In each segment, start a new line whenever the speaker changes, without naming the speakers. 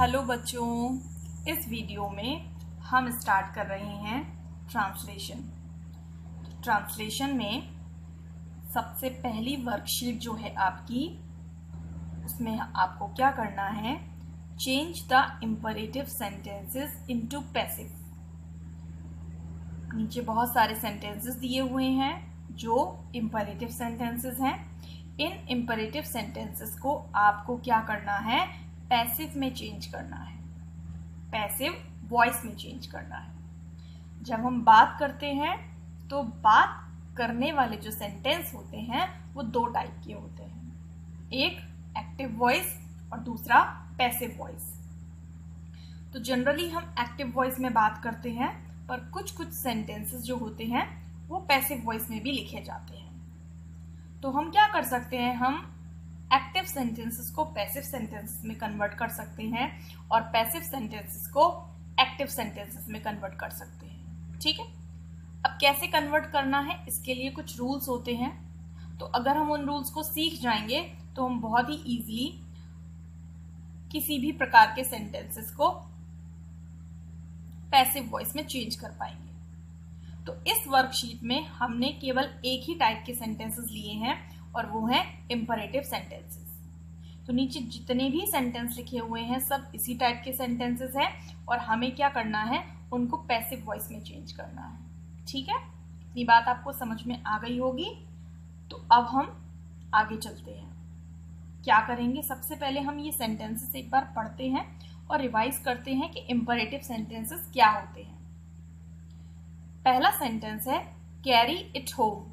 Hello बच्चों, इस video में हम स्टार्ट कर रहे हैं ट्रांसलेशन। ट्रांसलेशन में सबसे पहली वर्कशीट जो है आपकी, उसमें आपको क्या करना है, change the imperative sentences into passive. नीचे बहुत सारे सेंटेंसेस दिए हुए हैं जो इंपरेटिव सेंटेंसेस हैं। इन इंपरेटिव सेंटेंसेस को आपको क्या करना है, पैसिव में चेंज करना है, पैसिव वॉइस में चेंज करना है। जब हम बात करते हैं तो बात करने वाले जो सेंटेंस होते हैं वो दो टाइप के होते हैं, एक एक्टिव वॉइस और दूसरा पैसिव वॉइस। तो जनरली हम एक्टिव वॉइस में बात करते हैं, पर कुछ सेंटेंसेस जो होते हैं वो पैसिव वॉइस में भी लिखे जाते हैं। तो हम क्या कर सकते हैं, हम एक्टिव सेंटेंसेस को पैसिव सेंटेंसेस में कन्वर्ट कर सकते हैं और पैसिव सेंटेंसेस को एक्टिव सेंटेंसेस में कन्वर्ट कर सकते हैं। ठीक है, अब कैसे कन्वर्ट करना है, इसके लिए कुछ रूल्स होते हैं। तो अगर हम उन रूल्स को सीख जाएंगे तो हम बहुत ही इजीली किसी भी प्रकार के सेंटेंसेस को पैसिव वॉइस में चेंज कर पाएंगे। तो इस वर्कशीट में हमने केवल एक ही टाइप के सेंटेंसेस लिए हैं और वो है इंपरेटिव सेंटेंसेस। तो नीचे जितने भी सेंटेंस लिखे हुए हैं सब इसी टाइप के सेंटेंसेस हैं और हमें क्या करना है, उनको पैसिव वॉइस में चेंज करना है। ठीक है, इतनी बात आपको समझ में आ गई होगी। तो अब हम आगे चलते हैं। क्या करेंगे, सबसे पहले हम ये सेंटेंसेस एक बार पढ़ते हैं और रिवाइज करते हैं कि इंपरेटिव सेंटेंसेस क्या होते हैं। पहला सेंटेंस है कैरी इट होम।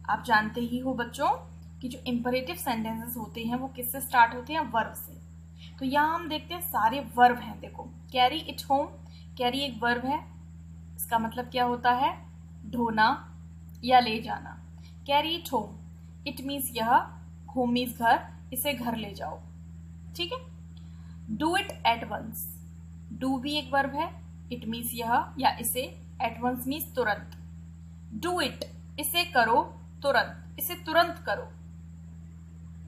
आप जानते ही हो बच्चों कि जो इंपरेटिव सेंटेंसेस होते हैं वो किससे स्टार्ट होते हैं, वर्ब से। तो यहाँ हम देखते हैं सारे वर्ब हैं। देखो, कैरी इट होम, कैरी एक वर्ब है, इसका मतलब क्या होता है, ढोना या ले जाना। Carry it home, it means यह, होम मीन्स घर, इसे घर ले जाओ। ठीक है। Do it at once, do भी एक वर्ब है, इट मीन्स यह या इसे, एट वंस मीन्स तुरंत। डू इट, इसे करो तुरंत, इसे तुरंत करो।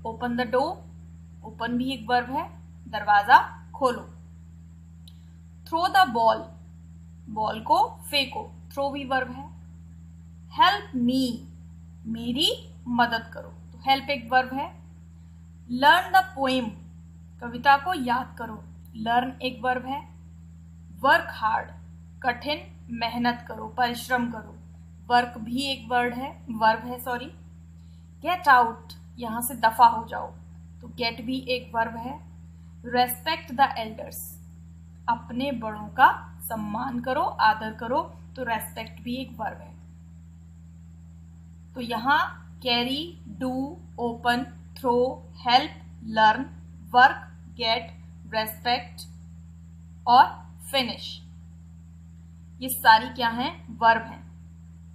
ओपन द डोर, ओपन भी एक वर्ब है, दरवाजा खोलो। थ्रो द बॉल, बॉल को फेंको, थ्रो भी वर्ब है। हेल्प मी, मेरी मदद करो, तो हेल्प एक वर्ब है। लर्न द पोएम, कविता को याद करो, लर्न एक वर्ब है। वर्क हार्ड, कठिन मेहनत करो, परिश्रम करो, वर्क भी एक वर्ब है सॉरी। गेट आउट, यहां से दफा हो जाओ, तो गेट भी एक वर्ब है। रेस्पेक्ट द एल्डर्स, अपने बड़ों का सम्मान करो, आदर करो, तो रेस्पेक्ट भी एक वर्ब है। तो यहां carry, do, open, throw, help, learn, work, get, respect और फिनिश, ये सारी क्या हैं, वर्ब हैं।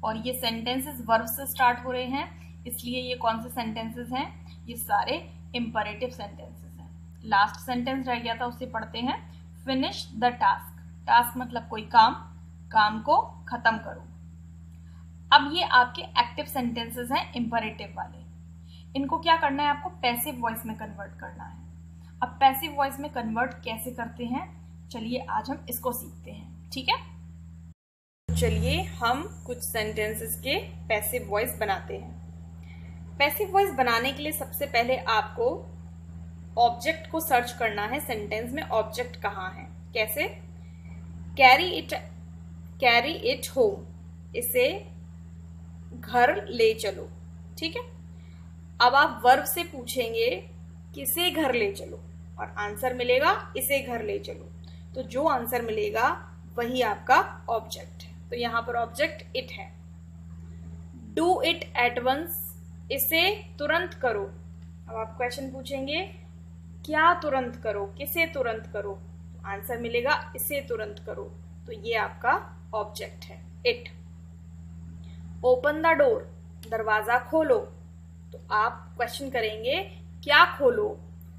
और ये सेंटेंसेस वर्ब से स्टार्ट हो रहे हैं, इसलिए ये कौन से सेंटेंसेस हैं, ये सारे इंपरेटिव सेंटेंसेस हैं। लास्ट सेंटेंस रह गया था, उसे पढ़ते हैं। फिनिश द टास्क, टास्क मतलब कोई काम, काम को खत्म करो। अब ये आपके एक्टिव सेंटेंसेस हैं, इंपरेटिव वाले। इनको क्या करना है, आपको पैसिव वॉइस में कन्वर्ट करना है। अब पैसिव वॉइस में कन्वर्ट कैसे करते हैं, चलिए आज हम इसको सीखते हैं। ठीक है, चलिए हम कुछ सेंटेंसेस के पैसिव वॉइस बनाते हैं। पैसिव वॉइस बनाने के लिए सबसे पहले आपको ऑब्जेक्ट को सर्च करना है, सेंटेंस में ऑब्जेक्ट कहाँ है। कैसे, कैरी इट होम, इसे घर ले चलो। ठीक है, अब आप वर्ब से पूछेंगे किसे घर ले चलो और आंसर मिलेगा इसे घर ले चलो, तो जो आंसर मिलेगा वही आपका ऑब्जेक्ट है। तो यहां पर ऑब्जेक्ट इट है। डू इट एट वंस, इसे तुरंत करो। अब आप क्वेश्चन पूछेंगे क्या तुरंत करो, किसे तुरंत करो, तो आंसर मिलेगा इसे तुरंत करो, तो ये आपका ऑब्जेक्ट है, इट। ओपन द डोर, दरवाजा खोलो, तो आप क्वेश्चन करेंगे क्या खोलो,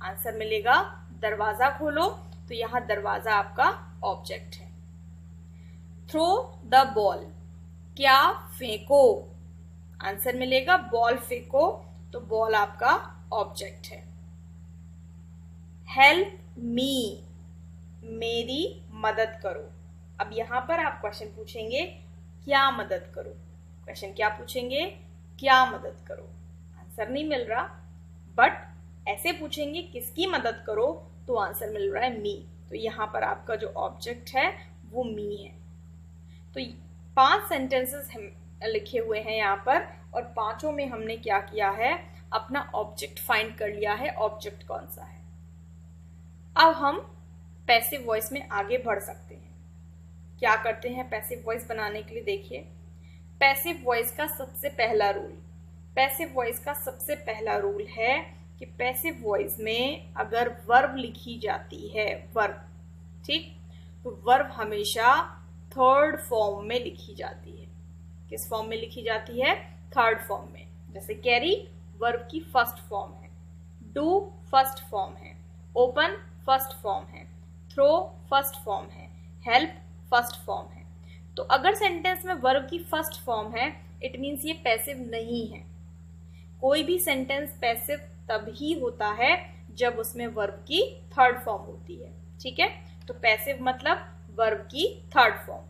आंसर मिलेगा दरवाजा खोलो, तो यहां दरवाजा आपका ऑब्जेक्ट है। थ्रो द बॉल, क्या फेंको, आंसर मिलेगा बॉल फेंको, तो बॉल आपका ऑब्जेक्ट है। हेल्प मी, मेरी मदद करो। अब यहां पर आप क्वेश्चन पूछेंगे क्या मदद करो। क्वेश्चन क्या पूछेंगे? क्या मदद करो। आंसर नहीं मिल रहा, बट ऐसे पूछेंगे किसकी मदद करो तो आंसर मिल रहा है मी। तो यहां पर आपका जो ऑब्जेक्ट है वो मी है। तो 5 सेंटेंसेस लिखे हुए हैं यहाँ पर, और पांचों में हमने क्या किया है, अपना ऑब्जेक्ट फाइंड कर लिया है। ऑब्जेक्ट कौन सा है। अब हम पैसिव वॉइस में आगे बढ़ सकते हैं। क्या करते हैं पैसिव वॉइस बनाने के लिए? देखिए, पैसिव वॉइस का सबसे पहला रूल है कि पैसिव वॉइस में अगर वर्ब लिखी जाती है, वर्ब, ठीक, तो वर्ब हमेशा थर्ड फॉर्म में लिखी जाती है। किस फॉर्म में लिखी जाती है? थर्ड फॉर्म में। जैसे कैरी वर्ब की फर्स्ट फॉर्म है, डू फर्स्ट फॉर्म है, ओपन फर्स्ट फॉर्म है, थ्रो फर्स्ट फॉर्म है, हेल्प फर्स्ट फॉर्म है। तो अगर सेंटेंस में वर्ब की फर्स्ट फॉर्म है, इट मीन्स ये पैसिव नहीं है। कोई भी सेंटेंस पैसिव तब ही होता है जब उसमें वर्ब की थर्ड फॉर्म होती है। ठीक है, तो पैसिव मतलब वर्ब की थर्ड फॉर्म।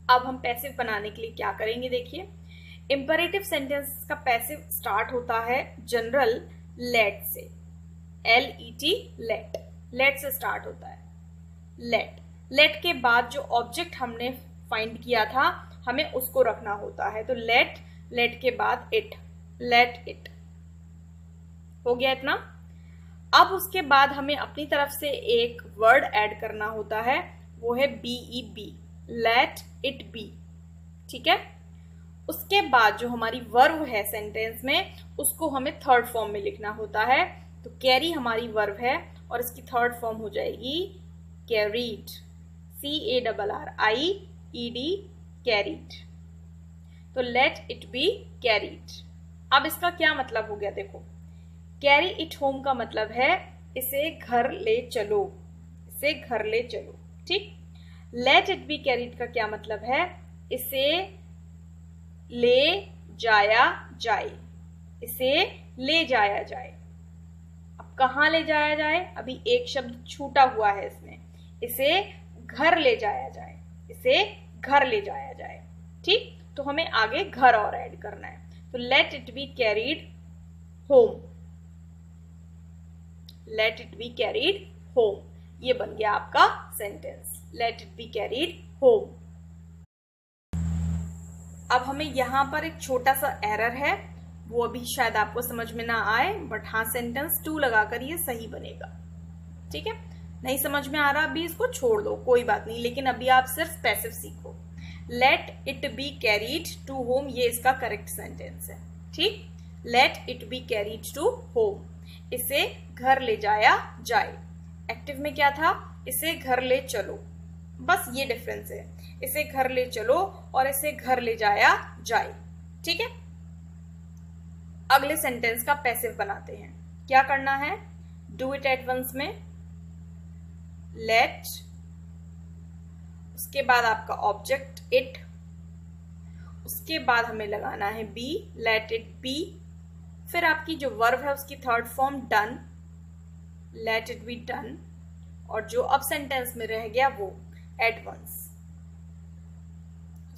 अब हम पैसिव बनाने के लिए क्या करेंगे? देखिए, इंपरेटिव सेंटेंस का पैसिव स्टार्ट होता है जनरल लेट से, LET, लेट से स्टार्ट होता है। लेट के बाद जो ऑब्जेक्ट हमने फाइंड किया था हमें उसको रखना होता है। तो लेट के बाद इट, लेट इट, हो गया इतना। अब उसके बाद हमें अपनी तरफ से एक वर्ड ऐड करना होता है, वो है BEB, लेट इट बी। ठीक है, उसके बाद जो हमारी वर्ब है सेंटेंस में, उसको हमें थर्ड फॉर्म में लिखना होता है। तो कैरी हमारी वर्ब है और इसकी थर्ड फॉर्म हो जाएगी कैरीड, CARRIED, कैरीड। तो लेट इट बी कैरीड। अब इसका क्या मतलब हो गया? देखो, कैरी इट होम का मतलब है इसे घर ले चलो, इसे घर ले चलो। ठीक, लेट इट बी कैरीड का क्या मतलब है? इसे ले जाया जाए, इसे ले जाया जाए। अब कहाँ ले जाया जाए? अभी एक शब्द छूटा हुआ है इसमें, इसे घर ले जाया जाए, इसे घर ले जाया जाए। ठीक, तो हमें आगे घर और ऐड करना है। तो late it be carried home, late it be carried home, ये बन गया आपका sentence, late it be carried home. अब हमें यहां पर एक छोटा सा एरर है, वो अभी शायद आपको समझ में ना आए, बट हाँ सेंटेंस 2 लगाकर ये सही बनेगा। ठीक है, नहीं समझ में आ रहा अभी इसको छोड़ दो, कोई बात नहीं, लेकिन अभी आप सिर्फ पैसिव सीखो। Let it be carried to home, ये इसका करेक्ट सेंटेंस है। ठीक, let it be carried to home, इसे घर ले जाया जाए। एक्टिव में क्या था? इसे घर ले चलो, बस ये डिफरेंस है, इसे घर ले चलो और इसे घर ले जाया जाए। ठीक है, अगले सेंटेंस का पैसिव बनाते हैं। क्या करना है? डू इट एट वंस में लेट, उसके बाद आपका ऑब्जेक्ट इट, उसके बाद हमें लगाना है बी, लेट इट बी, फिर आपकी जो वर्ब है उसकी third form done, late it be done, और जो अब सेंटेंस में रह गया वो एट वंस।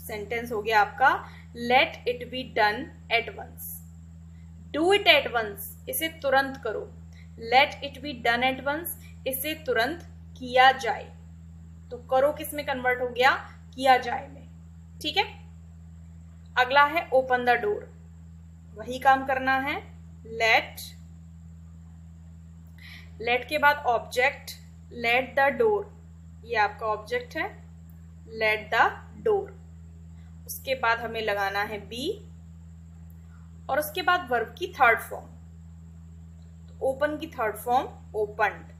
सेंटेंस हो गया आपका let it be done at once. Do it at once, इसे तुरंत करो। Let it be done at once, इसे तुरंत किया जाए। तो करो किस में कन्वर्ट हो गया? किया जाए में। ठीक है, अगला है ओपन द डोर, वही काम करना है। लेट के बाद ऑब्जेक्ट लेट द डोर, ये आपका ऑब्जेक्ट है, लेट द डोर। उसके बाद हमें लगाना है बी, और उसके बाद वर्ब की थर्ड फॉर्म, तो ओपन की थर्ड फॉर्म ओपन्ड,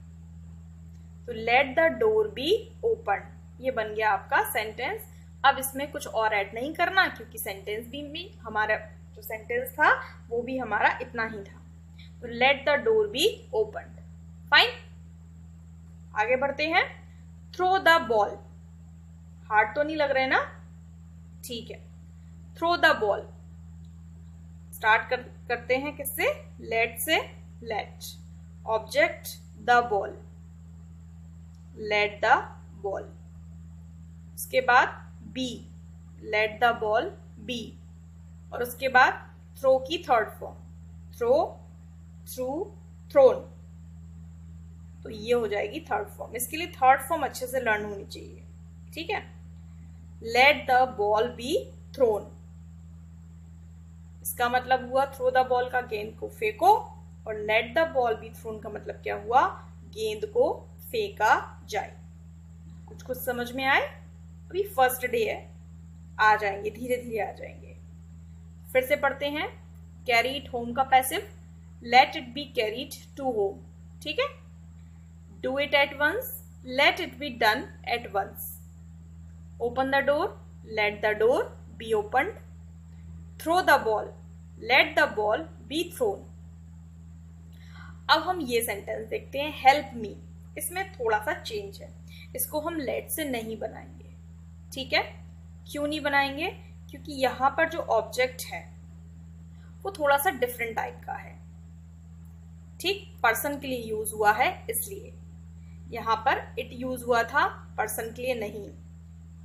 तो let the door be open, ये बन गया आपका सेंटेंस। अब इसमें कुछ और ऐड नहीं करना, क्योंकि सेंटेंस भी हमारा जो सेंटेंस था वो भी हमारा इतना ही था। तो let the door be opened. Fine, आगे बढ़ते हैं। थ्रो द बॉल, हार्ड तो नहीं लग रहे ना? ठीक है, थ्रो द बॉल स्टार्ट करते हैं किससे? लेट से। Let object the ball, let the ball. उसके बाद be, let the ball be. और उसके बाद थ्रो की third form, throw, threw, thrown. तो ये हो जाएगी थर्ड फॉर्म। इसके लिए थर्ड फॉर्म अच्छे से लर्न होनी चाहिए, ठीक है। Late the ball be throne, इसका मतलब हुआ थ्रो द बॉल का गेंद को फेंको, और late the ball be throne का मतलब क्या हुआ, गेंद को फेंका जाए। कुछ समझ में आए? अभी फर्स्ट डे है, आ जाएंगे, धीरे धीरे आ जाएंगे। फिर से पढ़ते हैं। कैरी इट होम का passive, let it be carried to home, ठीक है। Do it at once, let it be done at once. Open the door, let the door be opened. Throw the ball, let the ball be thrown. अब हम ये sentence देखते हैं, help me. इसमें थोड़ा सा चेंज है, इसको हम लेट से नहीं बनाएंगे, ठीक है। क्यों नहीं बनाएंगे? क्योंकि यहां पर जो ऑब्जेक्ट है वो थोड़ा सा डिफरेंट टाइप का है, ठीक। पर्सन के लिए यूज हुआ है, इसलिए यहां पर इट यूज हुआ था, पर्सन के लिए नहीं।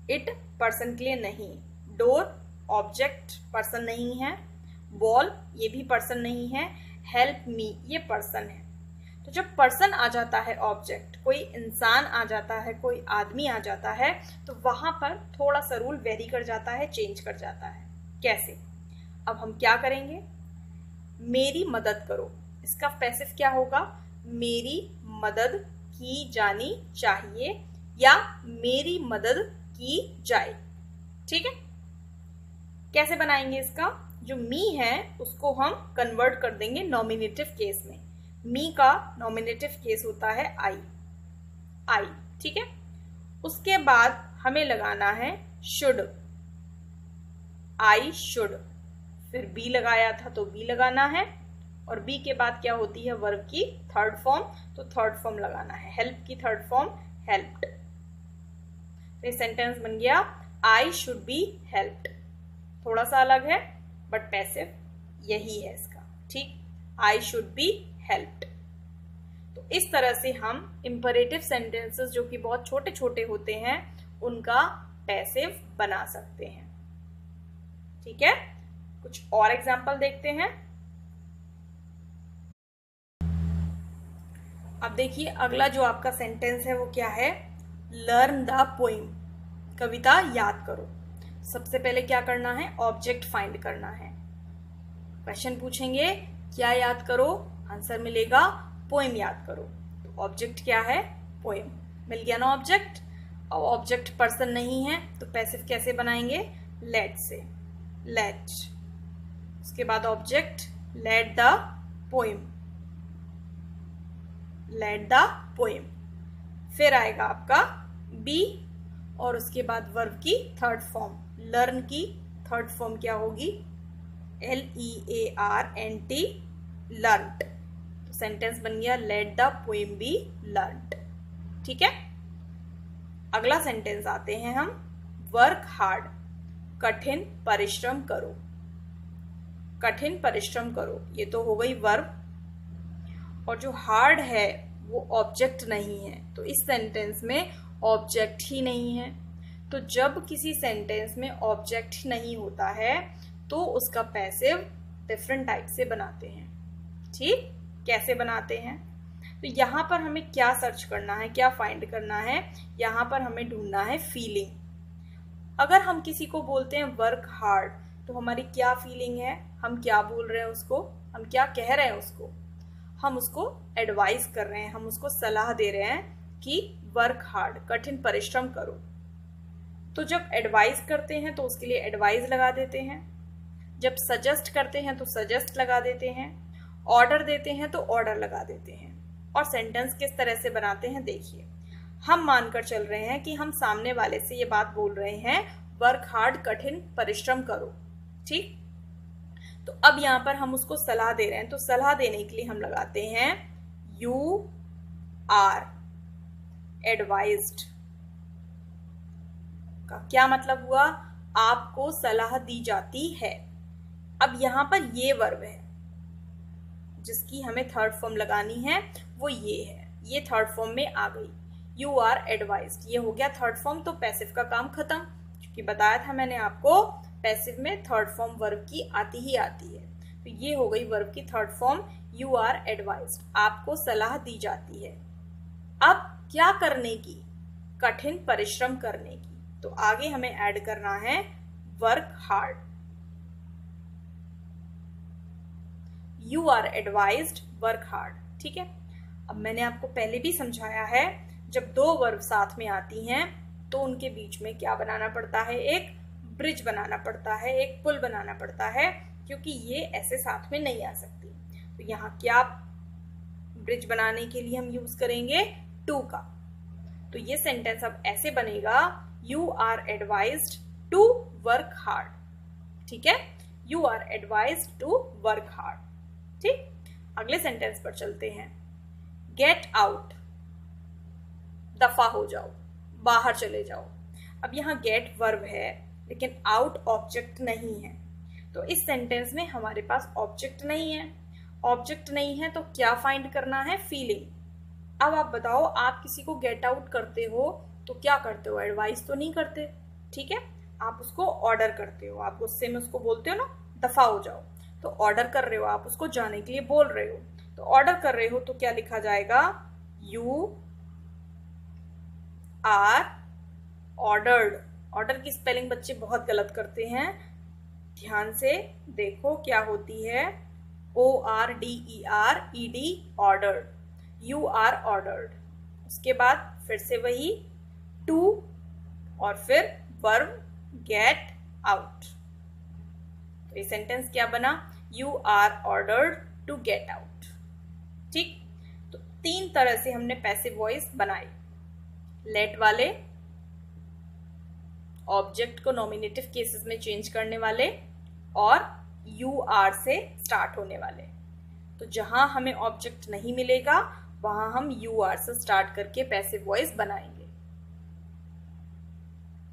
इट पर्सन के लिए नहीं। डोर ऑब्जेक्ट, पर्सन नहीं है। बॉल ये भी पर्सन नहीं है। हेल्प मी ये पर्सन है। तो जब पर्सन आ जाता है, ऑब्जेक्ट, कोई इंसान आ जाता है, कोई आदमी आ जाता है, तो वहां पर थोड़ा सा रूल वेरी कर जाता है, चेंज कर जाता है। कैसे? अब हम क्या करेंगे, मेरी मदद करो, इसका पैसिव क्या होगा, मेरी मदद की जानी चाहिए या मेरी मदद की जाए, ठीक है। कैसे बनाएंगे इसका? जो मी है उसको हम कन्वर्ट कर देंगे नॉमिनेटिव केस में। मी का नॉमिनेटिव केस होता है आई, आई, ठीक है। उसके बाद हमें लगाना है शुड, आई शुड। फिर बी लगाया था तो बी लगाना है, और बी के बाद क्या होती है, वर्ब की थर्ड फॉर्म, तो थर्ड फॉर्म लगाना है। हेल्प की थर्ड फॉर्म हेल्प्ड। ये सेंटेंस बन गया, आई शुड बी हेल्प्ड। थोड़ा सा अलग है बट पैसिव यही है इसका, ठीक। I should be helped. तो इस तरह से हम इंपरेटिव सेंटेंसेस जो कि बहुत छोटे छोटे होते हैं उनका पैसिव बना सकते हैं, ठीक है। कुछ और एग्जांपल देखते हैं। अब देखिए अगला जो आपका सेंटेंस है वो क्या है, लर्न द पोइम, कविता याद करो। सबसे पहले क्या करना है, ऑब्जेक्ट फाइंड करना है। क्वेश्चन पूछेंगे क्या याद करो, आंसर मिलेगा पोएम याद करो। तो ऑब्जेक्ट क्या है, पोएम। मिल गया ना ऑब्जेक्ट। अब ऑब्जेक्ट पर्सन नहीं है तो पैसिव कैसे बनाएंगे, लेट से, लेट। उसके बाद object let the poem, let the poem. फिर आएगा आपका बी, और उसके बाद वर्ब की थर्ड फॉर्म, लर्न की थर्ड फॉर्म क्या होगी, LEARNT, लर्नड। तो सेंटेंस बन गया let the poem B learned, ठीक है। अगला सेंटेंस आते हैं हम, वर्क हार्ड, कठिन परिश्रम करो। कठिन परिश्रम करो, ये तो हो गई वर्ब, और जो हार्ड है वो ऑब्जेक्ट नहीं है, तो इस सेंटेंस में ऑब्जेक्ट ही नहीं है। तो जब किसी सेंटेंस में ऑब्जेक्ट ही नहीं होता है तो उसका पैसिव डिफरेंट टाइप से बनाते हैं, ठीक। कैसे बनाते हैं, तो यहां पर हमें क्या सर्च करना है, क्या फाइंड करना है, यहां पर हमें ढूंढना है फीलिंग। अगर हम किसी को बोलते हैं वर्क हार्ड, तो हमारी क्या फीलिंग है, हम क्या बोल रहे हैं उसको, हम क्या कह रहे हैं उसको, हम उसको एडवाइस कर रहे हैं, हम उसको सलाह दे रहे हैं कि वर्क हार्ड, कठिन परिश्रम करो। तो जब एडवाइस करते हैं तो उसके लिए एडवाइस लगा देते हैं, जब सजेस्ट करते हैं तो सजेस्ट लगा देते हैं, ऑर्डर देते हैं तो ऑर्डर लगा देते हैं। और सेंटेंस किस तरह से बनाते हैं देखिए, हम मानकर चल रहे हैं कि हम सामने वाले से ये बात बोल रहे हैं, वर्क हार्ड, कठिन परिश्रम करो, ठीक। तो अब यहां पर हम उसको सलाह दे रहे हैं, तो सलाह देने के लिए हम लगाते हैं यू आर एडवाइज्ड। का क्या मतलब हुआ, आपको सलाह दी जाती है। अब यहां पर ये वर्ब है जिसकी हमें थर्ड फॉर्म लगानी है, वो ये है, ये थर्ड फॉर्म में आ गई। You are advised. ये हो गया थर्ड फॉर्म, तो पैसिव का काम खत्म, क्योंकि बताया था मैंने आपको पैसिव में थर्ड फॉर्म वर्ब की आती ही आती है। तो ये हो गई वर्ब की third form, you are advised, आपको सलाह दी जाती है। अब क्या करने की? कठिन परिश्रम करने की। तो आगे हमें ऐड करना है work hard. You are advised work hard, ठीक है। अब मैंने आपको पहले भी समझाया है, जब दो वर्ब साथ में आती हैं तो उनके बीच में क्या बनाना पड़ता है? एक ब्रिज बनाना पड़ता है, एक पुल बनाना पड़ता है, क्योंकि ये ऐसे साथ में नहीं आ सकती। तो यहाँ क्या ब्रिज बनाने के लिए हम यूज करेंगे? टू का। तो ये सेंटेंस अब ऐसे बनेगा, you are advised to work hard, ठीक है। You are advised to work hard, ठीक। अगले सेंटेंस पर चलते हैं। गेट आउट, दफा हो जाओ, बाहर चले जाओ। अब यहाँ गेट वर्ब है, लेकिन आउट ऑब्जेक्ट नहीं है। तो इस सेंटेंस में हमारे पास ऑब्जेक्ट नहीं है। ऑब्जेक्ट नहीं है तो क्या फाइंड करना है? फीलिंग। अब आप बताओ, आप किसी को गेट आउट करते हो तो क्या करते हो? एडवाइस तो नहीं करते, ठीक है। आप उसको ऑर्डर करते हो, आप गुस्से में उसको बोलते हो ना, दफा हो जाओ। तो ऑर्डर कर रहे हो, आप उसको जाने के लिए बोल रहे हो। तो ऑर्डर कर रहे हो तो क्या लिखा जाएगा? You are ordered. ऑर्डर की स्पेलिंग बच्चे बहुत गलत करते हैं, ध्यान से देखो क्या होती है। ORDERED, ordered. You are ordered. उसके बाद फिर से वही टू और फिर वर्ब गेट आउट। तो ये सेंटेंस क्या बना? You are ordered to get out, ठीक। तो तीन तरह से हमने पैसिव वॉइस बनाई। लेट वाले, ऑब्जेक्ट को नॉमिनेटिव केसेस में चेंज करने वाले, और यू आर से स्टार्ट होने वाले। तो जहां हमें ऑब्जेक्ट नहीं मिलेगा वहां हम यू आर से स्टार्ट करके पैसिव वॉइस बनाएंगे।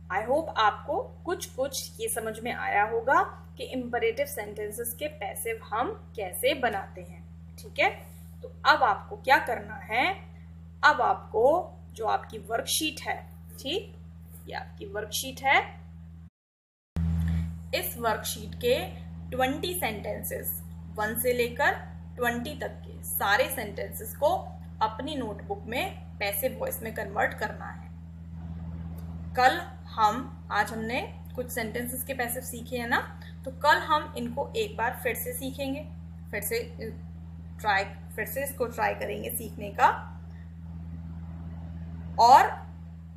आई होप आपको कुछ कुछ ये समझ में आया होगा कि इंपरेटिव सेंटेंसेस के पैसिव हम कैसे बनाते हैं, ठीक है। तो अब आपको क्या करना है? अब आपको जो आपकी वर्कशीट है, ठीक, ये आपकी वर्कशीट है। इस वर्कशीट के 20 सेंटेंसेस, 1 से लेकर 20 तक के सारे सेंटेंसेस को अपनी नोटबुक में पैसिव वॉइस में कन्वर्ट करना है। आज हमने कुछ सेंटेंसेस के पैसिव सीखे हैं ना, तो कल हम इनको एक बार फिर से सीखेंगे, फिर से इसको ट्राई करेंगे सीखने का। और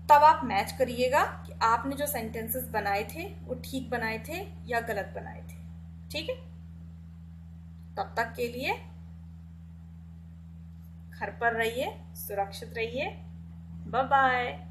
तब आप मैच करिएगा कि आपने जो सेंटेंसेस बनाए थे वो ठीक बनाए थे या गलत बनाए थे, ठीक है। तब तक के लिए घर पर रहिए, सुरक्षित रहिए। Bye bye.